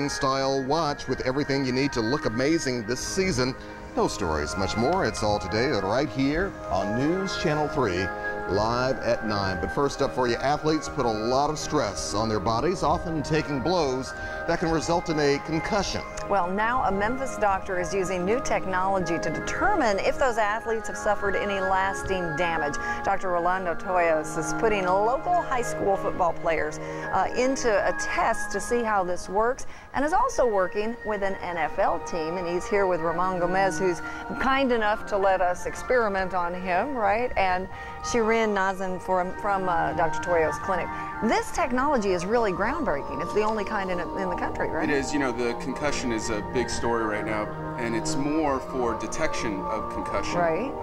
Style watch with everything you need to look amazing this season. Those stories, much more. It's all today right here on News Channel 3, live at 9. But first up for you, athletes put a lot of stress on their bodies, often taking blows that can result in a concussion. Well, now a Memphis doctor is using new technology to determine if those athletes have suffered any lasting damage. Dr. Rolando Toyos is putting local high school football players into a test to see how this works, and is also working with an NFL team. And he's here with Ramon Gomez, who's kind enough to let us experiment on him, right? And Shirin Nazan from Dr. Toyos' clinic. This technology is really groundbreaking. It's the only kind in the country, right? It is. You know, the concussion is a big story right now, and it's more for detection of concussion. Right.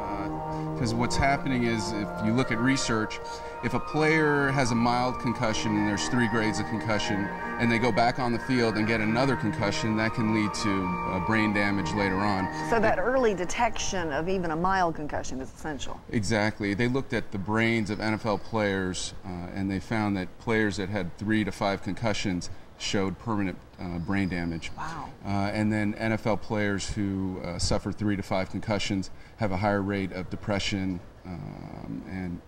Because what's happening is, if you look at research, if a player has a mild concussion and there's 3 grades of concussion, and they go back on the field and get another concussion, that can lead to brain damage later on. So that early detection of even a mild concussion is essential. Exactly. They looked at the brains of NFL players, and they found that players that had 3 to 5 concussions showed permanent brain damage. Wow. And then NFL players who suffer 3 to 5 concussions have a higher rate of depression and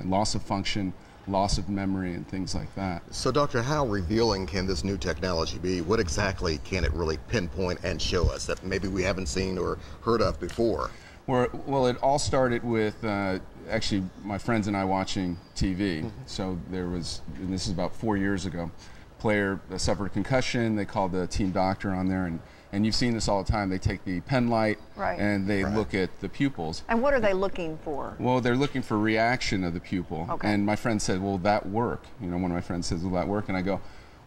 loss of function, loss of memory, and things like that. So, Doctor, how revealing can this new technology be? What exactly can it really pinpoint and show us that maybe we haven't seen or heard of before? Well, it all started with actually my friends and I watching TV. Mm-hmm. So there was, and this is about 4 years ago, player suffered a concussion. They called the team doctor on there, and you've seen this all the time. They take the pen light, right, and they look at the pupils. And what are they looking for? Well, they're looking for reaction of the pupil. Okay. And my friend said, "Will that work?" You know, one of my friends says, "Will that work?" And I go,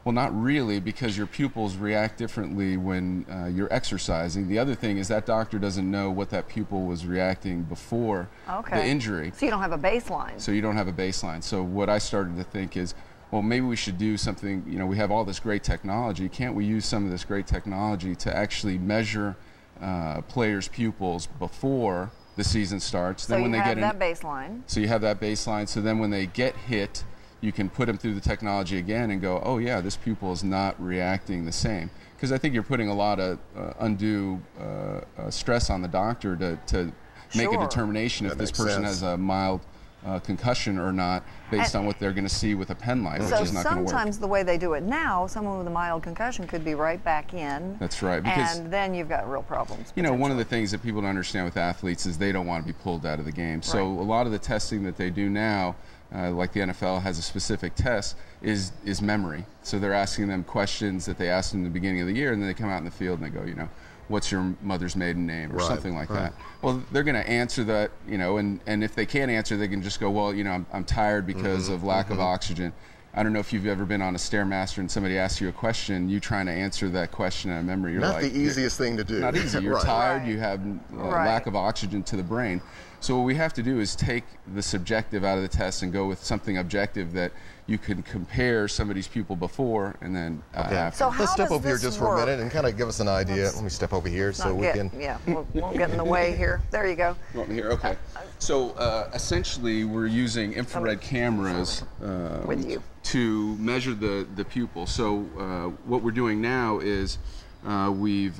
"Well, not really, because your pupils react differently when you're exercising." The other thing is that doctor doesn't know what that pupil was reacting before the injury. So you don't have a baseline. So you don't have a baseline. So what I started to think is, well, maybe we should do something. You know, we have all this great technology. Can't we use some of this great technology to actually measure players' pupils before the season starts? So then when they get that baseline. So you have that baseline. So then when they get hit, you can put them through the technology again and go, oh yeah, this pupil is not reacting the same. Because I think you're putting a lot of undue stress on the doctor to make a determination if this person has a mild concussion or not, based on what they're going to see with a pen light, which is not going to work. So sometimes the way they do it now, someone with a mild concussion could be right back in. That's right. Because, and then you've got real problems. You know, one of the things that people don't understand with athletes is they don't want to be pulled out of the game. So a lot of the testing that they do now, like the NFL has a specific test, is memory. So they're asking them questions that they asked in the beginning of the year, and then they come out in the field and they go, you know, what's your mother's maiden name, or something like that. Well, they're going to answer that, you know, and if they can't answer, they can just go, well, you know, I'm tired because of lack of oxygen. I don't know if you've ever been on a Stairmaster and somebody asks you a question, you trying to answer that question out of memory. You're not like, the easiest thing to do. Not easy. You're tired, you have lack of oxygen to the brain. So what we have to do is take the subjective out of the test and go with something objective that you can compare somebody's pupil before and then after. So let's step over here just for a minute and kind of give us an idea. Let me step over here so we can... Yeah, we won't get in the way here. There you go. You want me here? Okay. So essentially we're using infrared cameras to measure the pupil. So what we're doing now is we've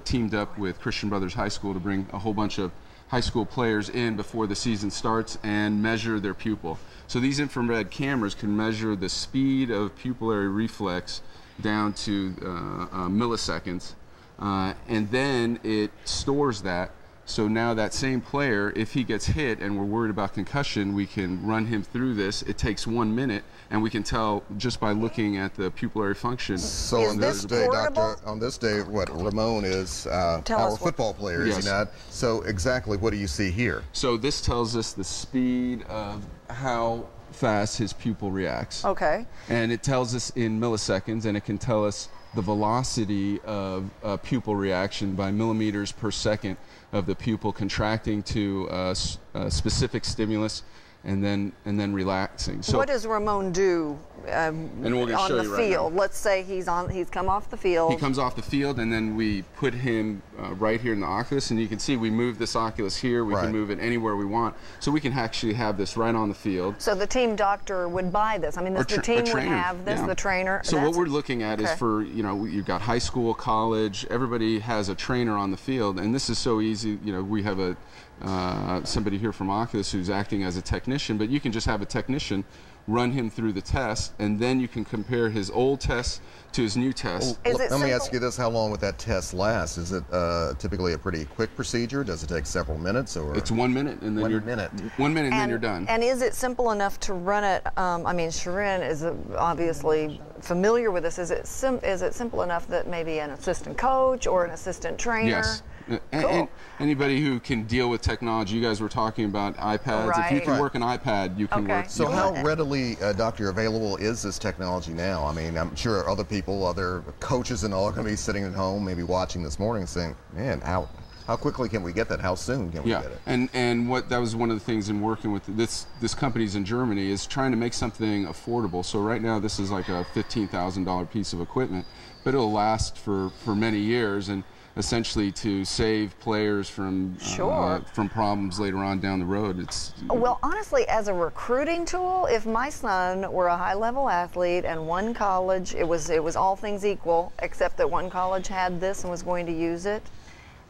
teamed up with Christian Brothers High School to bring a whole bunch of high school players in before the season starts and measure their pupil. So these infrared cameras can measure the speed of pupillary reflex down to milliseconds, and then it stores that. So now that same player, if he gets hit and we're worried about concussion, we can run him through this. It takes 1 minute, and we can tell just by looking at the pupillary function. So on this day, Doctor, on this day, what Ramon is our football player, is he not? So exactly what do you see here? So this tells us the speed of how fast his pupil reacts. Okay. And it tells us in milliseconds, and it can tell us the velocity of pupil reaction by millimeters per second of the pupil contracting to a specific stimulus and then relaxing. So what does Ramon do and we're gonna on show the you field? right now. Let's say he's come off the field. He comes off the field, and then we put him right here in the oculus, and you can see we move this oculus here. We can move it anywhere we want, so we can actually have this right on the field. So the team doctor would buy this. I mean, the team would have this. The trainer. So what we're looking at is for, you know, you've got high school, college. Everybody has a trainer on the field, and this is so easy. You know, we have a somebody here from Oculus who's acting as a technician, but you can just have a technician run him through the test, and then you can compare his old test to his new test. Well, let me ask you this: how long would that test last? Is it typically a pretty quick procedure? Does it take several minutes, or it's 1 minute, and then 1 minute? 1 minute, and then you're done. And is it simple enough to run it? I mean, Sharon is obviously familiar with this. Is it simple enough that maybe an assistant coach or an assistant trainer? Yes. Cool. And anybody who can deal with technology. You guys were talking about iPads. Right. If you can work an iPad, you can work. So how readily, Doctor, available is this technology now? I mean, I'm sure other people, other coaches and all are going to be sitting at home, maybe watching this morning saying, man, how quickly can we get that? How soon can we get it? And what that was one of the things in working with this company's in Germany is trying to make something affordable. So right now this is like a $15,000 piece of equipment, but it'll last for many years, and essentially to save players from problems later on down the road. Well, honestly, as a recruiting tool, if my son were a high-level athlete and one college, it was all things equal, except that one college had this and was going to use it,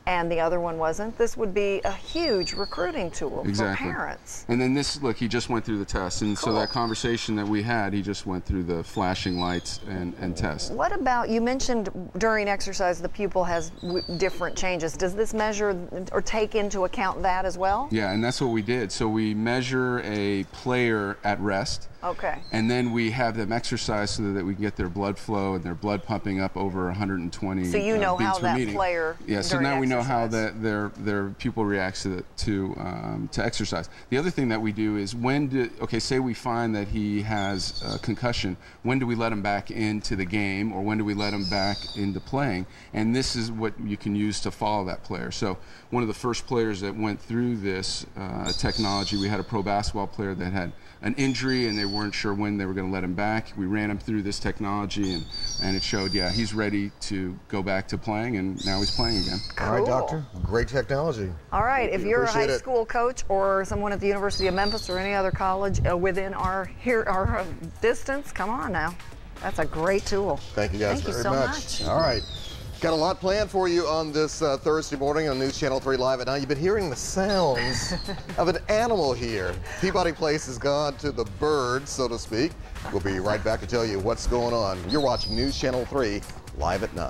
and the other one wasn't, this would be a huge recruiting tool for parents. And then this, look, he just went through the test, and so that conversation that we had, he just went through the flashing lights and test. What about, you mentioned during exercise the pupil has different changes. Does this measure or take into account that as well? Yeah, and that's what we did. So we measure a player at rest. Okay. And then we have them exercise so that we can get their blood flow and their blood pumping up over 120. So you know how that meeting. player. Yeah. So now we know how their pupil reacts to exercise. The other thing that we do is say we find that he has a concussion. When do we let him back into the game, or when do we let him back into playing? And this is what you can use to follow that player. So one of the first players that went through this technology, we had a pro basketball player that had an injury, and they weren't sure when they were going to let him back. We ran him through this technology, and it showed, yeah, he's ready to go back to playing, and now he's playing again. Cool. All right, Doctor. Great technology. All right, if you're a high school coach or someone at the University of Memphis or any other college within our distance, come on now. That's a great tool. Thank you guys very much. All right. Got a lot planned for you on this Thursday morning on News Channel 3 Live at 9. You've been hearing the sounds of an animal here. Peabody Place has gone to the birds, so to speak. We'll be right back to tell you what's going on. You're watching News Channel 3 Live at 9.